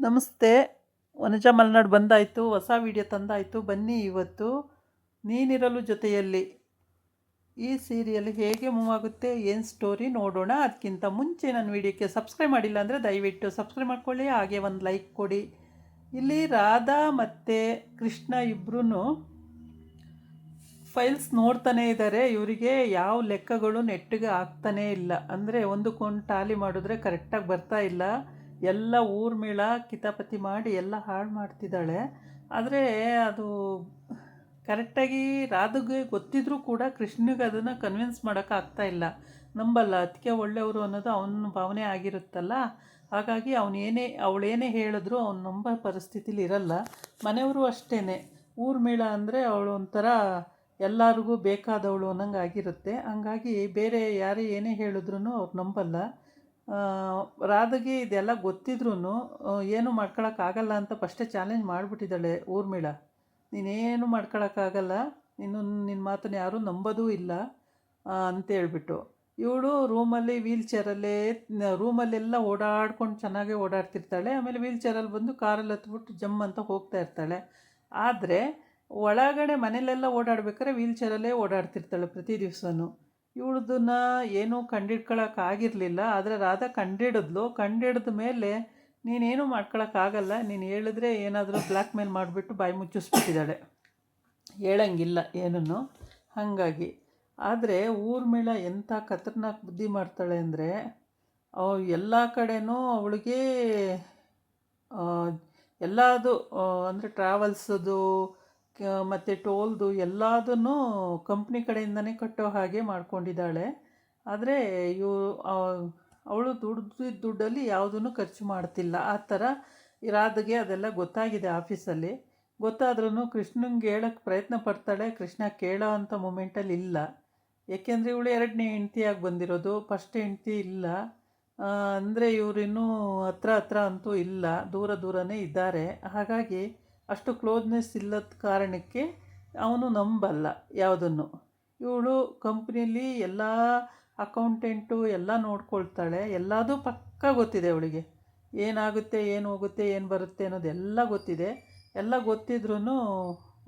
ನಮಸ್ತೆ. ವನಜಾ ಮಲೆನಾಡು ಬಂದಾಯಿತು, ಹೊಸ ವಿಡಿಯೋ ತಂದಾಯಿತು. ಬನ್ನಿ ಇವತ್ತು ನೀನಿರಲು ಜೊತೆಯಲ್ಲಿ ಈ ಸೀರಿಯಲ್ ಹೇಗೆ ಮೂವ್ ಆಗುತ್ತೆ, ಏನು ಸ್ಟೋರಿ ನೋಡೋಣ. ಅದಕ್ಕಿಂತ ಮುಂಚೆ ನನ್ನ ವಿಡಿಯೋಕ್ಕೆ ಸಬ್ಸ್ಕ್ರೈಬ್ ಮಾಡಿಲ್ಲ ಅಂದರೆ ದಯವಿಟ್ಟು ಸಬ್ಸ್ಕ್ರೈಬ್ ಮಾಡ್ಕೊಳ್ಳಿ, ಹಾಗೆ ಒಂದು ಲೈಕ್ ಕೊಡಿ. ಇಲ್ಲಿ ರಾಧಾ ಮತ್ತು ಕೃಷ್ಣ ಇಬ್ಬರೂ ಫೈಲ್ಸ್ ನೋಡ್ತಾನೇ ಇದ್ದಾರೆ. ಇವರಿಗೆ ಯಾವ ಲೆಕ್ಕಗಳು ನೆಟ್ಟಿಗೆ ಆಗ್ತಾನೇ ಇಲ್ಲ. ಅಂದರೆ ಒಂದಕ್ಕೊಂದು ಟಾಲಿ ಮಾಡಿದ್ರೆ ಕರೆಕ್ಟಾಗಿ ಬರ್ತಾ ಇಲ್ಲ. ಎಲ್ಲ ಊರ್ಮಿಳ ಕಿತಾಪತಿ ಮಾಡಿ ಎಲ್ಲ ಹಾಳು ಮಾಡ್ತಿದ್ದಾಳೆ. ಆದರೆ ಅದು ಕರೆಕ್ಟಾಗಿ ರಾಧುಗೆ ಗೊತ್ತಿದ್ರೂ ಕೂಡ ಕೃಷ್ಣಗೆ ಅದನ್ನು ಕನ್ವಿನ್ಸ್ ಮಾಡೋಕ್ಕಾಗ್ತಾ ಇಲ್ಲ. ನಂಬಲ್ಲ, ಅದಕ್ಕೆ ಒಳ್ಳೆಯವರು ಅನ್ನೋದು ಅವನ ಭಾವನೆ ಆಗಿರುತ್ತಲ್ಲ. ಹಾಗಾಗಿ ಅವಳೇನೇ ಹೇಳಿದ್ರು ಅವ್ನು ನಂಬೋ ಪರಿಸ್ಥಿತಿಲಿ ಇರಲ್ಲ. ಮನೆಯವರು ಅಷ್ಟೇ. ಊರ್ಮಿಳ ಅಂದರೆ ಅವಳು ಒಂಥರ ಎಲ್ಲರಿಗೂ ಬೇಕಾದವಳು ಅನ್ನಂಗೆ ಆಗಿರುತ್ತೆ. ಹಂಗಾಗಿ ಬೇರೆ ಯಾರೇ ಏನೇ ಹೇಳಿದ್ರು ಅವ್ರು ನಂಬಲ್ಲ. ರಾಧೆಗೆ ಇದೆಲ್ಲ ಗೊತ್ತಿದ್ರೂ ಏನು ಮಾಡ್ಕೊಳಕ್ಕಾಗಲ್ಲ ಅಂತ ಫಸ್ಟೇ ಚಾಲೆಂಜ್ ಮಾಡಿಬಿಟ್ಟಿದ್ದಾಳೆ ಊರ್ಮಿಳ. ನೀನೇನು ಮಾಡ್ಕೊಳಕ್ಕಾಗಲ್ಲ, ನಿನ್ನ ಮಾತನ್ನು ಯಾರೂ ನಂಬೋದೂ ಇಲ್ಲ ಅಂತೇಳ್ಬಿಟ್ಟು. ಇವಳು ರೂಮಲ್ಲಿ ರೂಮಲ್ಲೆಲ್ಲ ಓಡಾಡ್ಕೊಂಡು ಚೆನ್ನಾಗೇ ಓಡಾಡ್ತಿರ್ತಾಳೆ. ಆಮೇಲೆ ವೀಲ್ಚೇರಲ್ಲಿ ಬಂದು ಕಾರಲ್ಲಿ ಹತ್ಬಿಟ್ಟು ಜಮ್ ಅಂತ ಹೋಗ್ತಾ ಇರ್ತಾಳೆ. ಆದರೆ ಒಳಗಡೆ ಮನೇಲೆಲ್ಲ ಓಡಾಡ್ಬೇಕಾದ್ರೆ ವೀಲ್ಚೇರಲ್ಲೇ ಓಡಾಡ್ತಿರ್ತಾಳೆ ಪ್ರತಿ ದಿವಸನೂ. ಇವಳದನ್ನು ಏನೂ ಕಂಡಿಡ್ಕೊಳಕ್ಕಾಗಿರಲಿಲ್ಲ. ಆದರೆ ರಾಧಾ ಕಂಡಿಡಿದ ಮೇಲೆ ನೀನೇನು ಮಾಡ್ಕೊಳಕ್ಕಾಗಲ್ಲ, ನೀನು ಹೇಳಿದ್ರೆ ಏನಾದರೂ ಬ್ಲ್ಯಾಕ್ ಮೇಲ್ ಮಾಡಿಬಿಟ್ಟು ಬಾಯಿ ಮುಚ್ಚಿಸ್ಬಿಟ್ಟಿದ್ದಾಳೆ, ಹೇಳಂಗಿಲ್ಲ ಏನನ್ನು. ಹಾಗಾಗಿ ಆದರೆ ಊರ್ಮಿಳ ಎಂಥ ಖತರ್ನಾಕ್ ಬುದ್ಧಿ ಮಾಡ್ತಾಳೆ ಅಂದರೆ, ಎಲ್ಲ ಕಡೆನೂ ಅವಳಿಗೆ ಎಲ್ಲದು ಅಂದರೆ ಟ್ರಾವೆಲ್ಸದು ಮತ್ತು ಟೋಲ್ದು ಎಲ್ಲದನ್ನು ಕಂಪ್ನಿ ಕಡೆಯಿಂದನೇ ಕಟ್ಟೋ ಹಾಗೆ ಮಾಡ್ಕೊಂಡಿದ್ದಾಳೆ. ಆದರೆ ಅವಳು ದುಡ್ಡಲ್ಲಿ ಯಾವುದನ್ನು ಖರ್ಚು ಮಾಡ್ತಿಲ್ಲ. ಆ ಥರ ರಾಧೆಗೆ ಅದೆಲ್ಲ ಗೊತ್ತಾಗಿದೆ ಆಫೀಸಲ್ಲಿ. ಗೊತ್ತಾದ್ರೂ ಕೃಷ್ಣಂಗೆ ಹೇಳೋಕ್ಕೆ ಪ್ರಯತ್ನ ಪಡ್ತಾಳೆ. ಕೃಷ್ಣ ಕೇಳೋ ಅಂಥ ಮೂಮೆಂಟಲ್ಲಿ ಇಲ್ಲ. ಏಕೆಂದರೆ ಇವಳು ಎರಡನೇ ಹೆಂಡ್ತಿಯಾಗಿ ಬಂದಿರೋದು, ಫಸ್ಟ್ ಹೆಂಡ್ತಿ ಇಲ್ಲ. ಅಂದರೆ ಇವರಿನ್ನೂ ಹತ್ರ ಅಂತೂ ಇಲ್ಲ, ದೂರನೇ ಇದ್ದಾರೆ. ಹಾಗಾಗಿ ಅಷ್ಟು ಕ್ಲೋಸ್ನೆಸ್ ಇಲ್ಲದ ಕಾರಣಕ್ಕೆ ಅವನು ನಂಬಲ್ಲ ಯಾವುದನ್ನು. ಇವಳು ಕಂಪ್ನಿಯಲ್ಲಿ ಎಲ್ಲ ಅಕೌಂಟೆಂಟು ಎಲ್ಲ ನೋಡ್ಕೊಳ್ತಾಳೆ. ಎಲ್ಲದೂ ಪಕ್ಕ ಗೊತ್ತಿದೆ ಅವಳಿಗೆ. ಏನಾಗುತ್ತೆ, ಏನು ಹೋಗುತ್ತೆ, ಏನು ಬರುತ್ತೆ ಅನ್ನೋದೆಲ್ಲ ಗೊತ್ತಿದೆ. ಎಲ್ಲ ಗೊತ್ತಿದ್ರೂ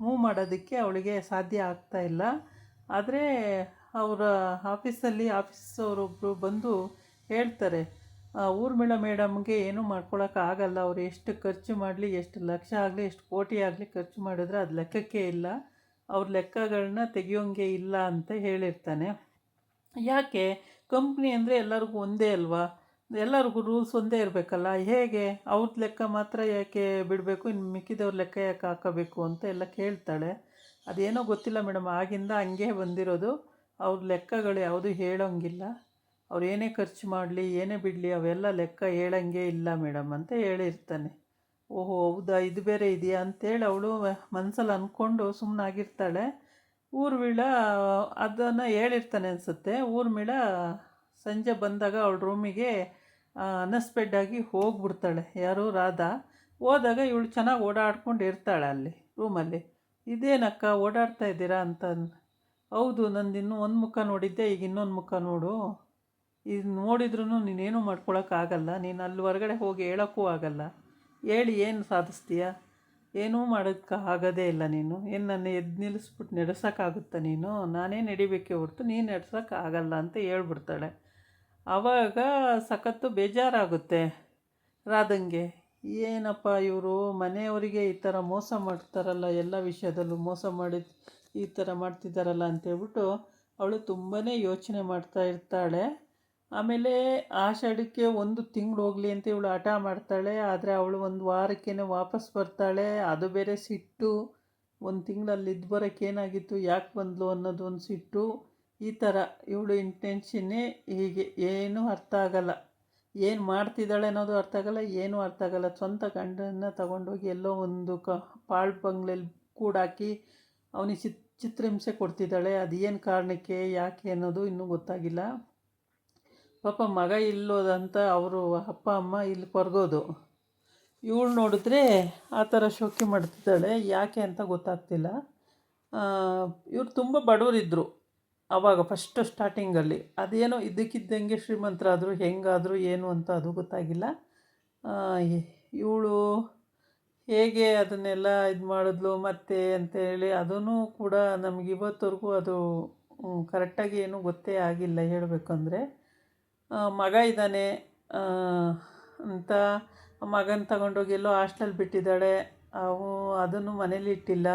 ಮೂವ್ ಮಾಡೋದಕ್ಕೆ ಅವಳಿಗೆ ಸಾಧ್ಯ ಆಗ್ತಾ ಇಲ್ಲ. ಆದರೆ ಅವರ ಆಫೀಸವರೊಬ್ಬರು ಬಂದು ಹೇಳ್ತಾರೆ, ಊರ್ಮಿಳ ಮೇಡಮ್ಗೆ ಏನೂ ಮಾಡ್ಕೊಳಕ್ಕಾಗಲ್ಲ. ಅವ್ರು ಎಷ್ಟು ಖರ್ಚು ಮಾಡಲಿ, ಎಷ್ಟು ಲಕ್ಷ ಆಗಲಿ, ಎಷ್ಟು ಕೋಟಿ ಆಗಲಿ ಖರ್ಚು ಮಾಡಿದ್ರೆ ಅದು ಲೆಕ್ಕಕ್ಕೆ ಇಲ್ಲ, ಅವ್ರ ಲೆಕ್ಕಗಳನ್ನ ತೆಗಿಯೋಂಗೆ ಇಲ್ಲ ಅಂತ ಹೇಳಿರ್ತಾನೆ. ಯಾಕೆ, ಕಂಪ್ನಿ ಅಂದರೆ ಎಲ್ಲರಿಗೂ ಒಂದೇ ಅಲ್ವಾ, ಎಲ್ಲರಿಗೂ ರೂಲ್ಸ್ ಒಂದೇ ಇರಬೇಕಲ್ಲ, ಹೇಗೆ ಅವ್ರ ಲೆಕ್ಕ ಮಾತ್ರ ಯಾಕೆ ಬಿಡಬೇಕು, ಇನ್ನು ಮಿಕ್ಕಿದವ್ರ ಲೆಕ್ಕ ಯಾಕೆ ಹಾಕೋಬೇಕು ಅಂತ ಎಲ್ಲ ಕೇಳ್ತಾಳೆ. ಅದೇನೋ ಗೊತ್ತಿಲ್ಲ ಮೇಡಮ್, ಆಗಿಂದ ಹಂಗೆ ಬಂದಿರೋದು. ಅವ್ರ ಲೆಕ್ಕಗಳು ಯಾವುದೂ ಹೇಳೋಂಗಿಲ್ಲ, ಅವ್ರು ಏನೇ ಖರ್ಚು ಮಾಡಲಿ ಏನೇ ಬಿಡಲಿ ಅವೆಲ್ಲ ಲೆಕ್ಕ ಹೇಳಂಗೆ ಇಲ್ಲ ಮೇಡಮ್ ಅಂತ ಹೇಳಿರ್ತಾನೆ. ಓಹೋ ಹೌದಾ, ಇದು ಬೇರೆ ಇದೆಯಾ ಅಂತೇಳಿ ಅವಳು ಮನಸ್ಸಲ್ಲಿ ಅಂದ್ಕೊಂಡು ಸುಮ್ಮನಾಗಿರ್ತಾಳೆ. ಊರ್ಮಿಳ ಅದನ್ನು ಹೇಳಿರ್ತಾನೆ ಅನಿಸುತ್ತೆ. ಊರ್ಮಿಳ ಸಂಜೆ ಬಂದಾಗ ಅವಳ ರೂಮಿಗೆ ಅನ್ಎಕ್ಸ್ಪೆಕ್ಟಾಗಿ ಹೋಗ್ಬಿಡ್ತಾಳೆ. ಯಾರು, ರಾಧಾ. ಹೋದಾಗ ಇವಳು ಚೆನ್ನಾಗಿ ಓಡಾಡ್ಕೊಂಡು ಇರ್ತಾಳೆ ಅಲ್ಲಿ ರೂಮಲ್ಲಿ. ಇದೇನಕ್ಕ ಓಡಾಡ್ತಾ ಇದ್ದೀರಾ ಅಂತ. ಹೌದು, ನಂದಿನ್ನೂ ಒಂದು ಮುಖ ನೋಡಿದ್ದೆ, ಈಗ ಇನ್ನೊಂದು ಮುಖ ನೋಡು. ಇದು ನೋಡಿದ್ರೂ ನೀನೇನು ಮಾಡ್ಕೊಳಕ್ಕಾಗಲ್ಲ, ನೀನು ಅಲ್ಲಿ ಹೊರಗಡೆ ಹೋಗಿ ಹೇಳೋಕ್ಕೂ ಆಗಲ್ಲ. ಹೇಳಿ ಏನು ಸಾಧಿಸ್ತೀಯ, ಏನೂ ಮಾಡೋಕ್ಕಾಗೋದೇ ಇಲ್ಲ. ನೀನು ಏನು ನನ್ನ ಎದ್ದು ನಿಲ್ಲಿಸ್ಬಿಟ್ಟು ನಡೆಸೋಕ್ಕಾಗುತ್ತಾ, ನಾನೇ ನಡಿಬೇಕೇ ಹೊರತು ನೀನು ನಡೆಸೋಕ್ಕಾಗಲ್ಲ ಅಂತ ಹೇಳ್ಬಿಡ್ತಾಳೆ. ಆವಾಗ ಸಖತ್ತು ಬೇಜಾರಾಗುತ್ತೆ ರಾಧಂಗೆ. ಏನಪ್ಪ ಇವರು ಮನೆಯವರಿಗೆ ಈ ಥರ ಮೋಸ ಮಾಡ್ತಾರಲ್ಲ, ಎಲ್ಲ ವಿಷಯದಲ್ಲೂ ಮೋಸ ಮಾಡಿ ಈ ಥರ ಮಾಡ್ತಿದ್ದಾರಲ್ಲ ಅಂತೇಳ್ಬಿಟ್ಟು ಅವಳು ತುಂಬಾ ಯೋಚನೆ ಮಾಡ್ತಾ ಇರ್ತಾಳೆ. ಆಮೇಲೆ ಆಷಾಢಕ್ಕೆ 1 ತಿಂಗಳು ಹೋಗಲಿ ಅಂತ ಇವಳು ಹಠ ಮಾಡ್ತಾಳೆ. ಆದರೆ ಅವಳು 1 ವಾರಕ್ಕೇ ವಾಪಸ್ ಬರ್ತಾಳೆ. ಅದು ಬೇರೆ ಸಿಟ್ಟು. 1 ತಿಂಗಳಲ್ಲಿ ಇದ್ದು ಬರೋಕ್ಕೆ ಏನಾಗಿತ್ತು, ಯಾಕೆ ಬಂದಳು ಅನ್ನೋದು ಒಂದು ಸಿಟ್ಟು. ಈ ಥರ ಇವಳು ಇಂಟೆನ್ಷನ್ನೇ ಹೀಗೆ. ಏನೂ ಅರ್ಥ ಆಗಲ್ಲ, ಏನು ಮಾಡ್ತಿದ್ದಾಳೆ ಅನ್ನೋದು ಅರ್ಥ ಆಗಲ್ಲ, ಏನೂ ಅರ್ಥ ಆಗಲ್ಲ. ಸ್ವಂತ ಗಂಡನ್ನು ತಗೊಂಡೋಗಿ ಎಲ್ಲೋ ಒಂದು ಪಾಳು ಬಂಗ್ಲೆಯಲ್ಲಿ ಕೂಡಾಕಿ ಅವನಿಗೆ ಚಿತ್ರಹಿಂಸೆ ಕೊಡ್ತಿದ್ದಾಳೆ. ಅದು ಏನು ಕಾರಣಕ್ಕೆ, ಯಾಕೆ ಅನ್ನೋದು ಇನ್ನೂ ಗೊತ್ತಾಗಿಲ್ಲ. ಪಾಪ ಮಗ ಇಲ್ಲೋದಂತ ಅವರು ಅಪ್ಪ ಅಮ್ಮ ಇಲ್ಲಿ ಕೊರಗೋದು. ಇವಳು ನೋಡಿದ್ರೆ ಆ ಥರ ಶೋಕಿ ಮಾಡ್ತಿದ್ದಾಳೆ, ಯಾಕೆ ಅಂತ ಗೊತ್ತಾಗ್ತಿಲ್ಲ. ಇವ್ರು ತುಂಬ ಬಡವರಿದ್ದರು ಆವಾಗ ಫಸ್ಟು ಸ್ಟಾರ್ಟಿಂಗಲ್ಲಿ. ಅದೇನೋ ಇದ್ದಕ್ಕಿದ್ದಂಗೆ ಶ್ರೀಮಂತರಾದರು, ಹೆಂಗಾದರೂ ಏನು ಅಂತ ಅದು ಗೊತ್ತಾಗಿಲ್ಲ. ಇವಳು ಹೇಗೆ ಅದನ್ನೆಲ್ಲ ಇದು ಮಾಡಿದ್ಲು ಮತ್ತೆ ಅಂತೇಳಿ ಅದೂ ಕೂಡ ನಮ್ಗೆ ಇವತ್ತವರೆಗೂ ಅದು ಕರೆಕ್ಟಾಗಿ ಏನೂ ಗೊತ್ತೇ ಆಗಿಲ್ಲ ಹೇಳಬೇಕಂದ್ರೆ. ಮಗ ಇದ್ದಾನೆ ಅಂತ ಮಗನ ತಗೊಂಡೋಗಿ ಎಲ್ಲೋ ಹಾಸ್ಟೆಲ್ ಬಿಟ್ಟಿದ್ದಾಳೆ. ಅದನ್ನು ಮನೇಲಿ ಇಟ್ಟಿಲ್ಲ.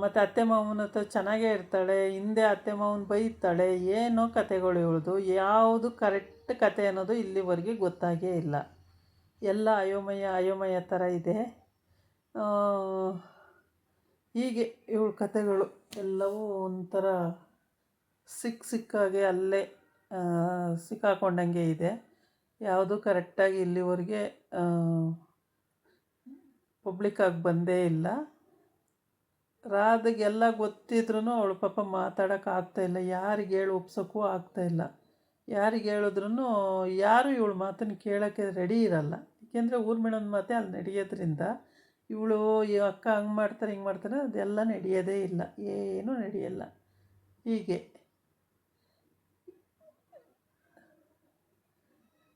ಮತ್ತು ಅತ್ತೆ ಮಾವನ ಹತ್ರ ಚೆನ್ನಾಗೇ ಇರ್ತಾಳೆ. ಹಿಂದೆ ಅತ್ತೆ ಮಾವನ ಬೈತಾಳೆ. ಏನೋ ಕತೆಗಳು ಇವಳದು. ಯಾವುದು ಕರೆಕ್ಟ್ ಕತೆ ಅನ್ನೋದು ಇಲ್ಲಿವರೆಗೆ ಗೊತ್ತಾಗೇ ಇಲ್ಲ. ಎಲ್ಲ ಅಯೋಮಯ ಅಯೋಮಯ ಥರ ಇದೆ. ಹೀಗೆ ಇವಳ ಕತೆಗಳು ಎಲ್ಲವೂ ಒಂಥರ ಸಿಕ್ಕಾಗೆ ಅಲ್ಲೇ ಸಿಕ್ಕಾಕೊಂಡಂಗೆ ಇದೆ. ಯಾವುದೂ ಕರೆಕ್ಟಾಗಿ ಇಲ್ಲಿವರೆಗೆ ಪಬ್ಲಿಕ್ಕಾಗಿ ಬಂದೇ ಇಲ್ಲ. ರಾಧಿಗೆಲ್ಲ ಗೊತ್ತಿದ್ರೂ ಅವಳು ಪಾಪ ಮಾತಾಡೋಕ್ಕಾಗ್ತಾಯಿಲ್ಲ. ಯಾರಿಗೆ ಹೇಳಿ ಒಪ್ಸೋಕ್ಕೂ ಆಗ್ತಾಯಿಲ್ಲ. ಯಾರಿಗೆ ಹೇಳಿದ್ರೂ ಯಾರು ಇವಳ ಮಾತನ್ನು ಕೇಳೋಕ್ಕೆ ರೆಡಿ ಇರಲ್ಲ. ಏಕೆಂದರೆ ಊರ್ಮಿಳನ ಮಾತೆ ಅಲ್ಲಿ ನಡೆಯೋದ್ರಿಂದ ಇವಳು ಈ ಅಕ್ಕ ಹಂಗೆ ಮಾಡ್ತಾರೆ ಹಿಂಗೆ ಮಾಡ್ತಾರೆ ಅದೆಲ್ಲ ನಡೆಯೋದೇ ಇಲ್ಲ. ಏನೂ ನಡೆಯಲ್ಲ. ಹೀಗೆ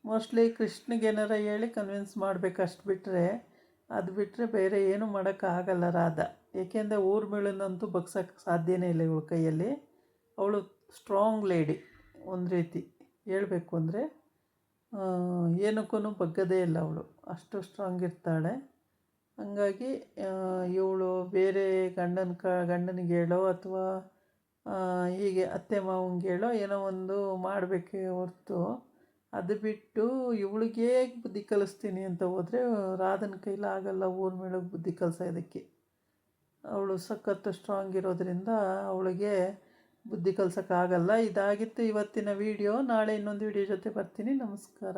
ಮೋಸ್ಟ್ಲಿ ಕೃಷ್ಣಗೇನಾರ ಹೇಳಿ ಕನ್ವಿನ್ಸ್ ಮಾಡಬೇಕು. ಅಷ್ಟು ಬಿಟ್ಟರೆ ಅದು ಬಿಟ್ಟರೆ ಬೇರೆ ಏನೂ ಮಾಡೋಕ್ಕಾಗಲ್ಲ ರಾಧಾ. ಏಕೆಂದರೆ ಊರ್ಮಿಳನಂತೂ ಬಗ್ಸೋಕ್ಕೆ ಸಾಧ್ಯನೇ ಇಲ್ಲ ಇವಳ ಕೈಯಲ್ಲಿ. ಅವಳು ಸ್ಟ್ರಾಂಗ್ ಲೇಡಿ ಒಂದು ರೀತಿ ಹೇಳಬೇಕು ಅಂದರೆ. ಏನಕ್ಕೂ ಬಗ್ಗದೇ ಇಲ್ಲ ಅವಳು. ಅಷ್ಟು ಸ್ಟ್ರಾಂಗ್ ಇರ್ತಾಳೆ. ಹಾಗಾಗಿ ಇವಳು ಬೇರೆ ಗಂಡನಿಗೆ ಹೇಳೋ ಅಥವಾ ಹೀಗೆ ಅತ್ತೆ ಮಾವಂಗೆ ಹೇಳೋ ಏನೋ ಒಂದು ಮಾಡಬೇಕೇ ಹೊರತು ಅದು ಬಿಟ್ಟು ಇವಳಿಗೇ ಬುದ್ಧಿ ಕಲಿಸ್ತೀನಿ ಅಂತ ಹೋದರೆ ರಾಧನ ಕೈಲಾಗಲ್ಲ ಊರ್ಮಿಳಗೆ ಬುದ್ಧಿ ಕಲಿಸೋದಕ್ಕೆ. ಅವಳು ಸಖತ್ತು ಸ್ಟ್ರಾಂಗ್ ಇರೋದರಿಂದ ಅವಳಿಗೆ ಬುದ್ಧಿ ಕಲ್ಸೋಕ್ಕಾಗಲ್ಲ. ಇದಾಗಿತ್ತು ಇವತ್ತಿನ ವೀಡಿಯೋ. ನಾಳೆ ಇನ್ನೊಂದು ವೀಡಿಯೋ ಜೊತೆ ಬರ್ತೀನಿ. ನಮಸ್ಕಾರ.